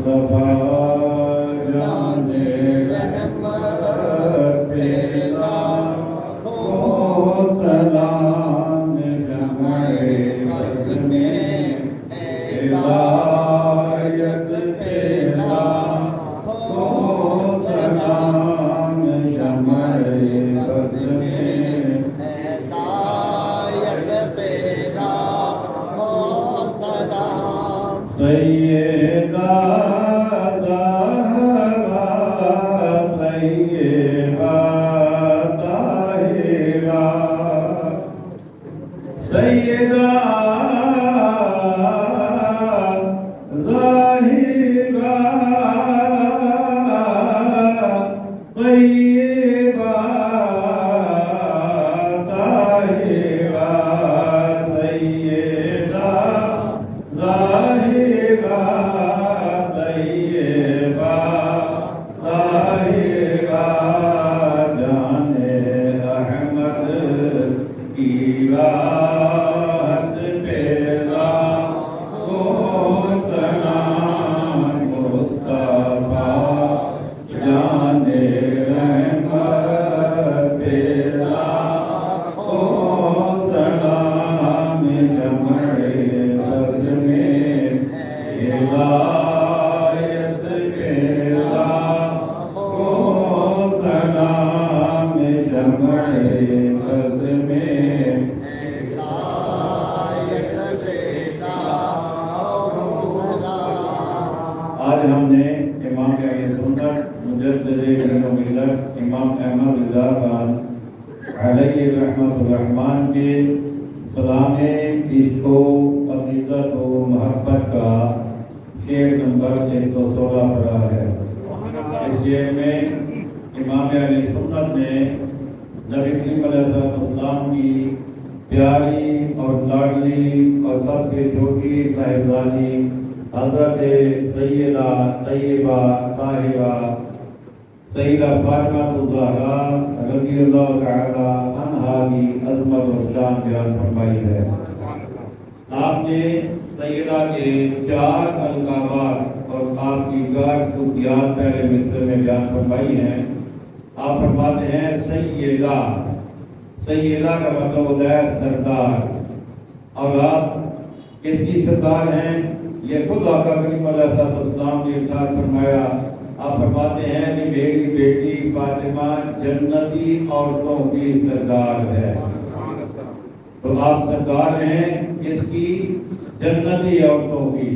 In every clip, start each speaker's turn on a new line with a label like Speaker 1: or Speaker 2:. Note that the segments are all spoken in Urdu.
Speaker 1: مصطفیٰ جان رحمت پیدا ہو سلام جمع بز میں ہدایت پیدا ہو سلام جمع بز میں ہدایت پیدا ہو سلام سیدہ زہرا طیبہ طاہرہ سیدہ ظاہرہ طیبہ طاہرہ سیدہ ظاہرہ طیبہ طاہرہ جان احمد کی راحت پیدا ہو سلام مصطفیٰ جان رحمت پیدا ہو سلام جمع بز میں ہدایت پیدا ہو سلام جمع بز میں ہدایت پیدا ہو سلام۔ آج ہم نے امام اہل سنت مجدد دین و ملت امام احمد رضا خان علیہ رحمۃ الرحمن کے سلام عشق و عقیدت و محبت کا شعر نمبر 116 پڑھا ہے۔ اس شعر میں امام اہل سنت نے نبی کریم علیہ السلام کی پیاری اور لاڈلی اور سب سے چھوٹی صاحبزادی حضرت سیدہ طیبہ طاہرہ سیدہ فاطمہ الزہرا رضی اللہ تعالی عنہا کی عظمت اور شان بیان فرمائی ہے۔ آپ نے سیدہ کے 4 القابات اور آپ کی 4 خصوصیات پہلے مصرع میں بیان فرمائی ہیں۔ آپ فرماتے ہیں سیدہ، سیدہ کا مطلب ہوتا ہے سردار، اور آپ کس کی سردار ہیں؟ یہ خود آقا کریم علیہ السلام نے ارشاد فرمایا۔ آپ فرماتے ہیں کہ میری بیٹی فاطمہ جنتی عورتوں کی سردار ہے۔ تو آپ سردار ہیں کس کی؟ جنتی عورتوں کی۔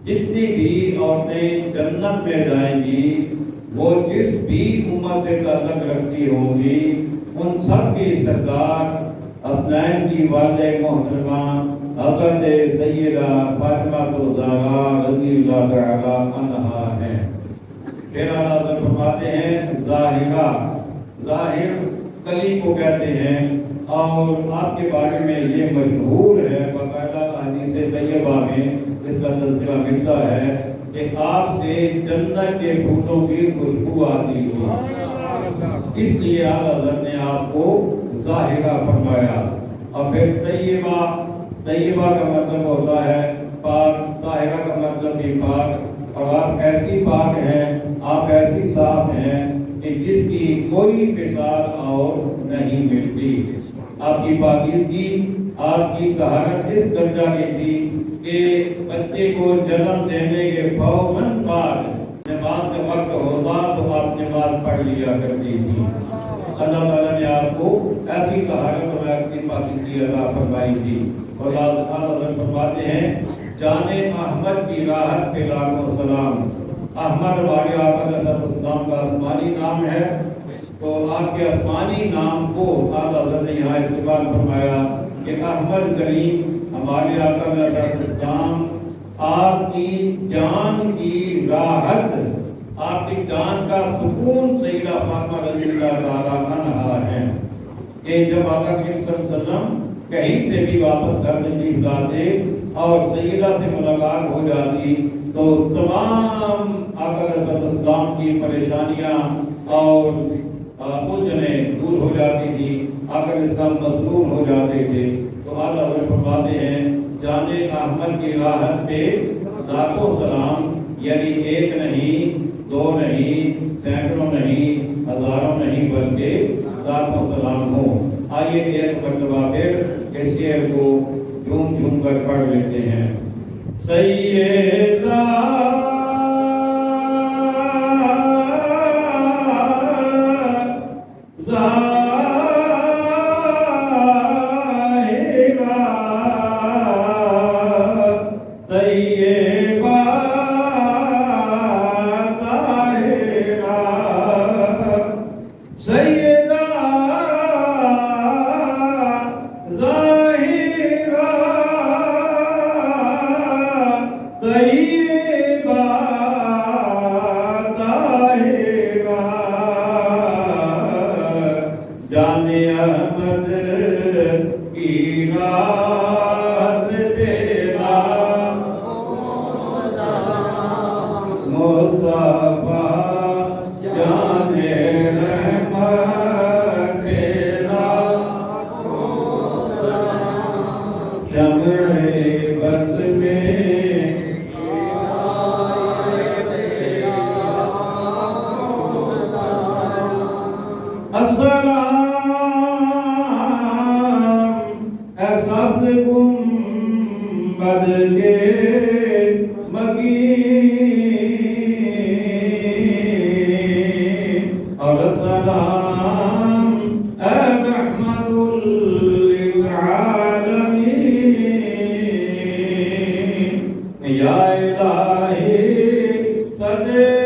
Speaker 1: جتنی بھی عورتیں جنت میں جائیں گی وہ جس بھی امت سے تعلق رکھتی ہوں گی ان سب کی سردار حسنین کی والدہ محترمہ حضرت سیدہ فاطمہ الزہرا رضی اللہ تعالی عنہا ہیں۔ پھر اللہ فرماتے ہیں ظاہرہ، ظاہر کلی کو کہتے ہیں، اور آپ کے بارے میں یہ مشہور ہے، باقاعدہ حدیث طیبہ میں اس کا تذکرہ ملتا ہے کہ آپ سے جنت کے پھولوں کی خوشبو آتی ہے، اس لیے اعلیٰ حضرت نے آپ کو ظاہرہ فرمایا۔ اور پھر طیبہ، طیبہ کا مطلب ہوتا ہے پاک، طاہرہ کا مطلب بھی پاک، اور آپ ایسی پاک ہیں، آپ ایسی صاف ہیں کہ جس کی کوئی مثال اور نہیں ملتی۔ آپ کی پاکیزگی، آپ کی طہارت اس درجہ کی تھی کہ بچے کو جنم دینے کے فوراً بعد نماز کا وقت ہوتا تو آپ نماز پڑھ لیا کرتی تھی۔ اللہ تعالیٰ نے آپ کو ایسی طہارت اور ایسی پاکیزگی عطا فرمائی تھی۔ اور اللہ تعالیٰ فرماتے ہیں جان احمد کی راحت پہ لاکھوں سلام۔ احمد ہمارے آقا علیہ السلام کا آسمانی نام ہے، تو آپ کے آسمانی نام کو اعلیٰ حضرت نے یہاں استعمال فرمایا کہ احمد کریم ہمارے آقا علیہ السلام آپ کی جان کی راحت، آپ کی جان کا سکون سیدہ فاطمہ رضی اللہ تعالیٰ عنہا ہے کہ جب آقا کریم صلی اللہ علیہ وسلم کہیں سے بھی واپس گھر تشریف لاتے اور سیدہ سے ملاقات ہو جاتی تو تمام آقا علیہ السلام کی پریشانیاں اور الجھنیں دور ہو جاتی تھی، آقا علیہ السلام مسرور ہو جاتے تھے۔ تو اعلیٰ حضرت فرماتے ہیں جان احمد کی راحت پہ لاکھوں سلام، یعنی ایک نہیں، دو نہیں، سینکڑوں نہیں، ہزاروں نہیں، بلکہ لاکھوں سلام ہو۔ آئیے ایک مرتبہ پھر اس شعر کو جھوم جھوم کر پڑھ لیتے ہیں۔ سیدہ یا الہی صدے